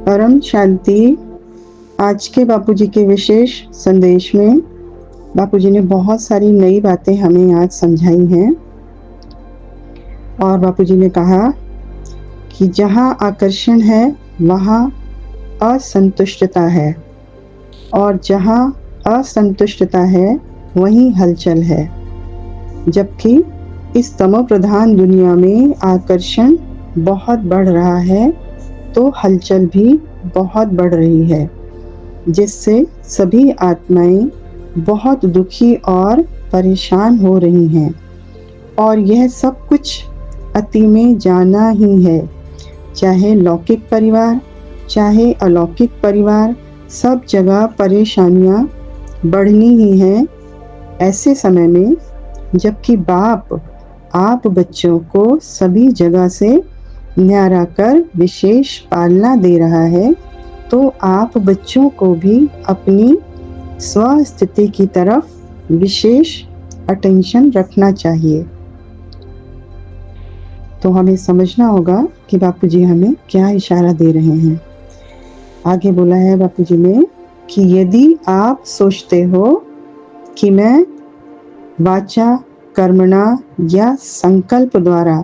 परम शांति। आज के बापूजी के विशेष संदेश में बापूजी ने बहुत सारी नई बातें हमें आज समझाई हैं और बापूजी ने कहा कि जहाँ आकर्षण है वहाँ असंतुष्टता है और जहाँ असंतुष्टता है वहीं हलचल है। जबकि इस तमो प्रधान दुनिया में आकर्षण बहुत बढ़ रहा है तो हलचल भी बहुत बढ़ रही है, जिससे सभी आत्माएं बहुत दुखी और परेशान हो रही हैं। और यह सब कुछ अति में जाना ही है। चाहे लौकिक परिवार चाहे अलौकिक परिवार, सब जगह परेशानियां बढ़नी ही हैं। ऐसे समय में जबकि बाप आप बच्चों को सभी जगह से न्यारा कर विशेष पालना दे रहा है, तो आप बच्चों को भी अपनी स्व स्थिति की तरफ विशेष अटेंशन रखना चाहिए। तो हमें समझना होगा कि बापूजी हमें क्या इशारा दे रहे हैं। आगे बोला है बापूजी ने कि यदि आप सोचते हो कि मैं वाचा, कर्मणा या संकल्प द्वारा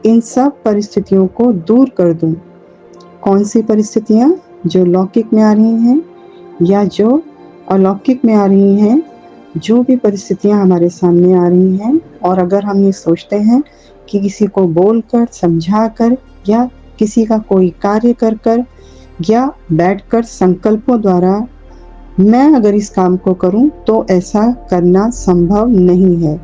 इन सब परिस्थितियों को दूर कर दूं। कौन सी परिस्थितियां? जो लौकिक में आ रही हैं या जो अलौकिक में आ रही हैं, जो भी परिस्थितियां हमारे सामने आ रही हैं। और अगर हम ये सोचते हैं कि किसी को बोलकर, समझाकर या किसी का कोई कार्य कर या बैठकर संकल्पों द्वारा मैं अगर इस काम को करूं तो ऐसा करना संभव नहीं है।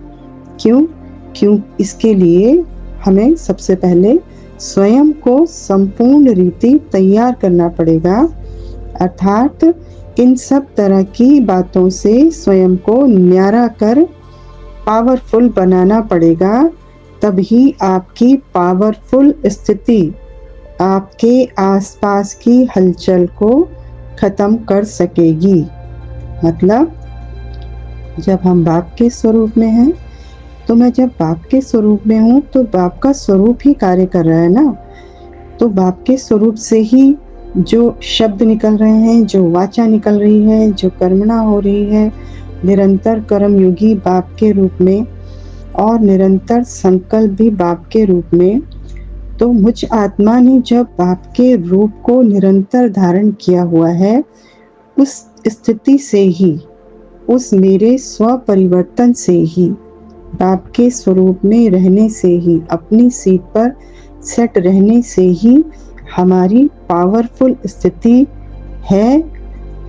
क्यों? इसके लिए हमें सबसे पहले स्वयं को संपूर्ण रीति तैयार करना पड़ेगा, अर्थात इन सब तरह की बातों से स्वयं को न्यारा कर पावरफुल बनाना पड़ेगा। तभी आपकी पावरफुल स्थिति आपके आसपास की हलचल को खत्म कर सकेगी। मतलब जब हम बाप के स्वरूप में हैं, तो मैं जब बाप के स्वरूप में हूँ तो बाप का स्वरूप ही कार्य कर रहा है ना। तो बाप के स्वरूप से ही जो शब्द निकल रहे हैं, जो वाचा निकल रही है, जो कर्मणा हो रही है, निरंतर कर्म योगी बाप के रूप में और निरंतर संकल्प भी बाप के रूप में। तो मुझ आत्मा ने जब बाप के रूप को निरंतर धारण किया हुआ है, उस स्थिति से ही, उस मेरे स्व परिवर्तन से ही, बाप के स्वरूप में रहने से ही, अपनी सीट पर सेट रहने से ही हमारी पावरफुल स्थिति है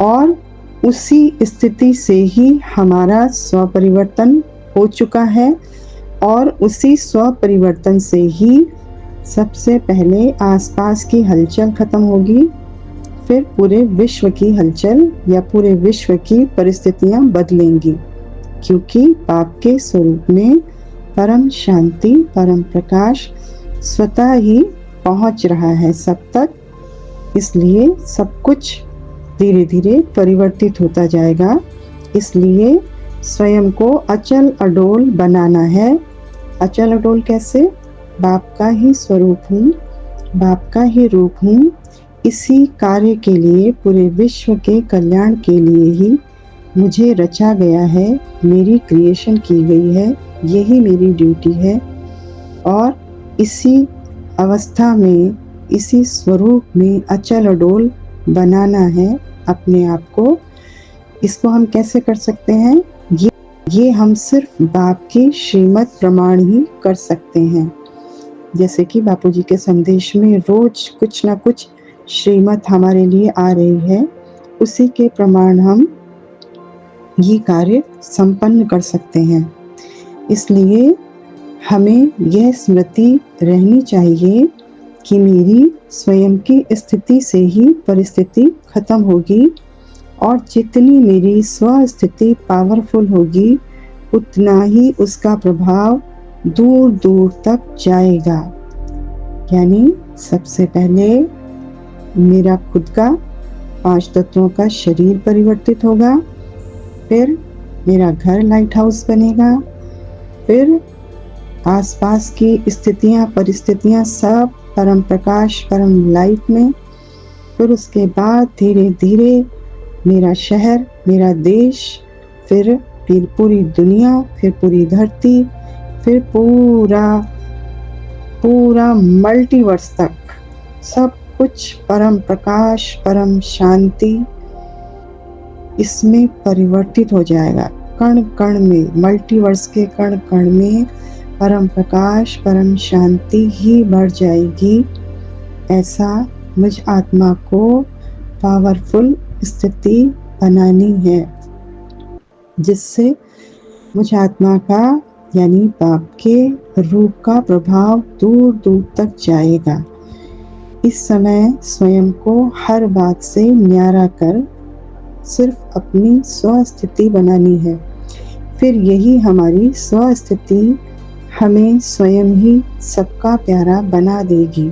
और उसी स्थिति से ही हमारा स्व परिवर्तन हो चुका है। और उसी स्व परिवर्तन से ही सबसे पहले आसपास की हलचल खत्म होगी, फिर पूरे विश्व की हलचल या पूरे विश्व की परिस्थितियां बदलेंगी। क्योंकि बाप के स्वरूप में परम शांति, परम प्रकाश स्वतः ही पहुंच रहा है सब तक। इसलिए सब कुछ धीरे धीरे परिवर्तित होता जाएगा। इसलिए स्वयं को अचल अडोल बनाना है। अचल अडोल कैसे? बाप का ही स्वरूप हूँ, बाप का ही रूप हूँ। इसी कार्य के लिए, पूरे विश्व के कल्याण के लिए ही मुझे रचा गया है, मेरी क्रिएशन की गई है, यही मेरी ड्यूटी है। और इसी अवस्था में, इसी स्वरूप में अचल अडोल बनाना है अपने आप को। इसको हम कैसे कर सकते हैं? ये हम सिर्फ बाप के श्रीमत प्रमाण ही कर सकते हैं। जैसे कि बापूजी के संदेश में रोज कुछ ना कुछ श्रीमत हमारे लिए आ रही है, उसी के प्रमाण हम ये कार्य संपन्न कर सकते हैं। इसलिए हमें यह स्मृति रहनी चाहिए कि मेरी स्वयं की स्थिति से ही परिस्थिति खत्म होगी और जितनी मेरी स्व स्थिति पावरफुल होगी, उतना ही उसका प्रभाव दूर दूर तक जाएगा। यानी सबसे पहले मेरा खुद का 5 तत्वों का शरीर परिवर्तित होगा, फिर मेरा घर लाइट हाउस बनेगा, फिर आसपास की स्थितियां, परिस्थितियां सब परम प्रकाश, परम लाइट में, फिर उसके बाद धीरे धीरे मेरा शहर, मेरा देश, फिर पूरी दुनिया, फिर पूरी धरती, फिर पूरा पूरा मल्टीवर्स तक सब कुछ परम प्रकाश, परम शांति इसमें परिवर्तित हो जाएगा। कण कण में, मल्टीवर्स के कण कण में परम प्रकाश, परम शांति ही बढ़ जाएगी। ऐसा मुझ आत्मा को पावरफुल स्थिति बनानी है, जिससे मुझ आत्मा का यानी बाप के रूप का प्रभाव दूर दूर तक जाएगा। इस समय स्वयं को हर बात से न्यारा कर सिर्फ अपनी स्वस्थिति बनानी है। फिर यही हमारी स्वस्थिति हमें स्वयं ही सबका प्यारा बना देगी।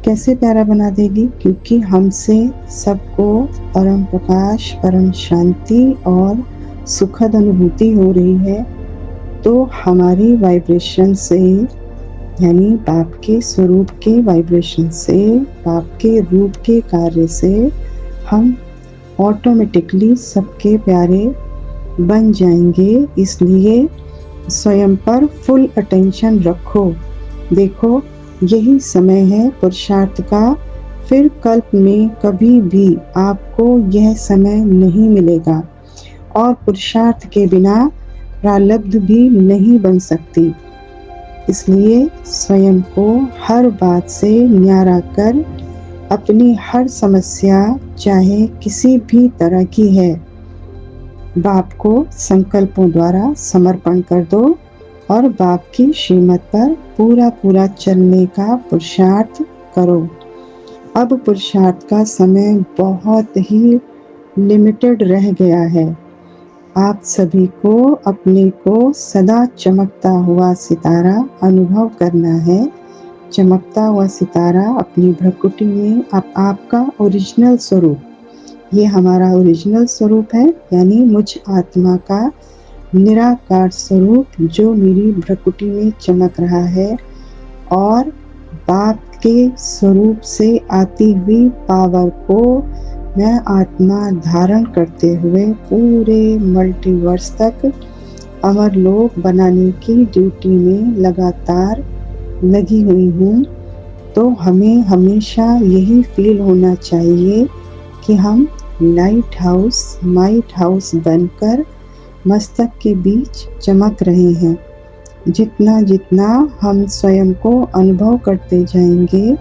कैसे प्यारा बना देगी? क्योंकि हमसे सबको परम प्रकाश, परम शांति और सुखद अनुभूति हो रही है। तो हमारी वाइब्रेशन से यानी बाप के स्वरूप के वाइब्रेशन से, बाप के रूप के कार्य से हम ऑटोमेटिकली सबके प्यारे बन जाएंगे। इसलिए स्वयं पर फुल अटेंशन रखो। देखो, यही समय है पुरुषार्थ का। फिर कल्प में कभी भी आपको यह समय नहीं मिलेगा और पुरुषार्थ के बिना प्रारब्ध भी नहीं बन सकती। इसलिए स्वयं को हर बात से न्यारा कर अपनी हर समस्या, चाहे किसी भी तरह की है, बाप को संकल्पों द्वारा समर्पण कर दो और बाप की श्रीमत पर पूरा पूरा चलने का पुरुषार्थ करो। अब पुरुषार्थ का समय बहुत ही लिमिटेड रह गया है। आप सभी को अपने को सदा चमकता हुआ सितारा अनुभव करना है। चमकता हुआ सितारा अपनी भ्रकुटी में आपका ओरिजिनल स्वरूप, ये हमारा ओरिजिनल स्वरूप है, यानी मुझ आत्मा का निराकार स्वरूप जो मेरी भ्रकुटी में चमक रहा है और बाप के स्वरूप से आती हुई पावर को मैं आत्मा धारण करते हुए पूरे मल्टीवर्स तक अमर लोक बनाने की ड्यूटी में लगातार लगी हुई हूँ। तो हमें हमेशा यही फील होना चाहिए कि हम लाइट हाउस, माइट हाउस बनकर मस्तक के बीच चमक रहे हैं। जितना जितना हम स्वयं को अनुभव करते जाएंगे,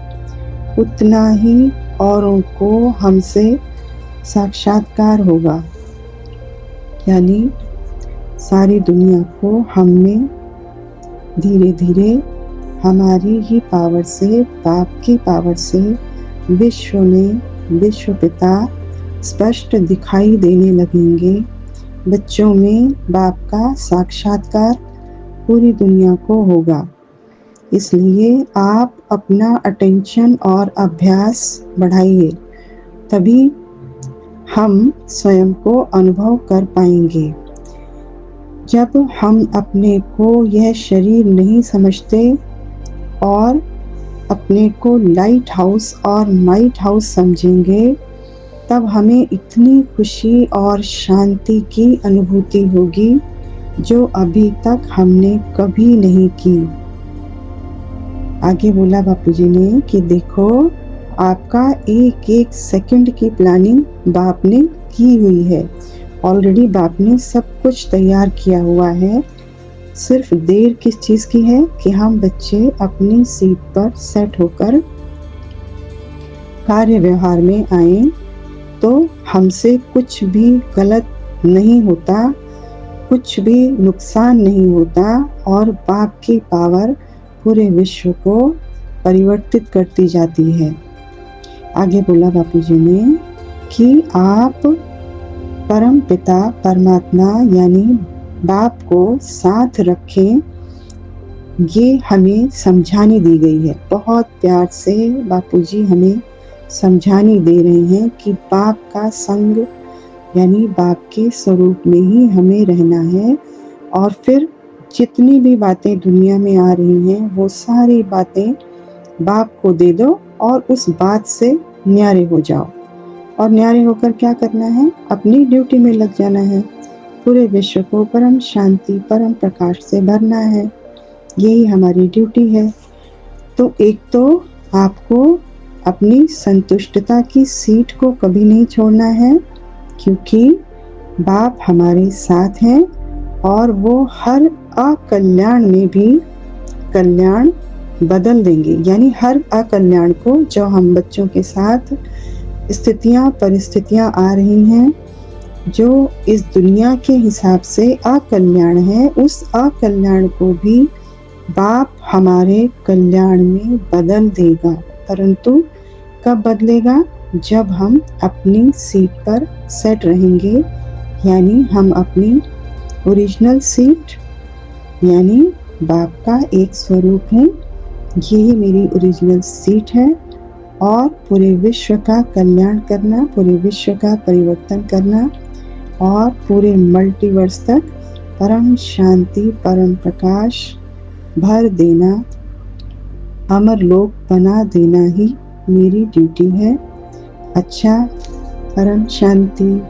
उतना ही औरों को हमसे साक्षात्कार होगा, यानी सारी दुनिया को हम में धीरे धीरे हमारी ही पावर से, बाप की पावर से विश्व में विश्व पिता स्पष्ट दिखाई देने लगेंगे। बच्चों में बाप का साक्षात्कार पूरी दुनिया को होगा। इसलिए आप अपना अटेंशन और अभ्यास बढ़ाइए, तभी हम स्वयं को अनुभव कर पाएंगे। जब हम अपने को यह शरीर नहीं समझते और अपने को लाइट हाउस और माइट हाउस समझेंगे, तब हमें इतनी खुशी और शांति की अनुभूति होगी जो अभी तक हमने कभी नहीं की। आगे बोला बापूजी ने कि देखो, आपका एक एक सेकंड की प्लानिंग बाप ने की हुई है। ऑलरेडी बाप ने सब कुछ तैयार किया हुआ है। सिर्फ देर किस चीज़ की है कि हम बच्चे अपनी सीट पर सेट होकर कार्य व्यवहार में आए, तो हमसे कुछ भी गलत नहीं होता, कुछ भी नुकसान नहीं होता और बाप की पावर पूरे विश्व को परिवर्तित करती जाती है। आगे बोला बापूजी ने कि आप परम पिता परमात्मा यानी बाप को साथ रखें, ये हमें समझाने दी गई है। बहुत प्यार से बापूजी हमें समझाने दे रहे हैं कि बाप का संग यानी बाप के स्वरूप में ही हमें रहना है और फिर जितनी भी बातें दुनिया में आ रही हैं वो सारी बातें बाप को दे दो और उस बात से न्यारे हो जाओ। और न्यारे होकर क्या करना है? अपनी ड्यूटी में लग जाना है। पूरे विश्व को परम शांति, परम प्रकाश से भरना है। यही हमारी ड्यूटी है। तो एक तो आपको अपनी संतुष्टता की सीट को कभी नहीं छोड़ना है, क्योंकि बाप हमारे साथ हैं और वो हर अकल्याण में भी कल्याण बदल देंगे। यानी हर अकल्याण को, जो हम बच्चों के साथ स्थितियां परिस्थितियां आ रही हैं, जो इस दुनिया के हिसाब से अकल्याण है, उस अकल्याण को भी बाप हमारे कल्याण में बदल देगा। परंतु कब बदलेगा? जब हम अपनी सीट पर सेट रहेंगे, यानी हम अपनी ओरिजिनल सीट, यानी बाप का एक स्वरूप है, यही मेरी ओरिजिनल सीट है, और पूरे विश्व का कल्याण करना, पूरे विश्व का परिवर्तन करना, और पूरे मल्टीवर्स तक परम शांति, परम प्रकाश भर देना, अमर लोक बना देना ही मेरी ड्यूटी है। अच्छा, परम शांति।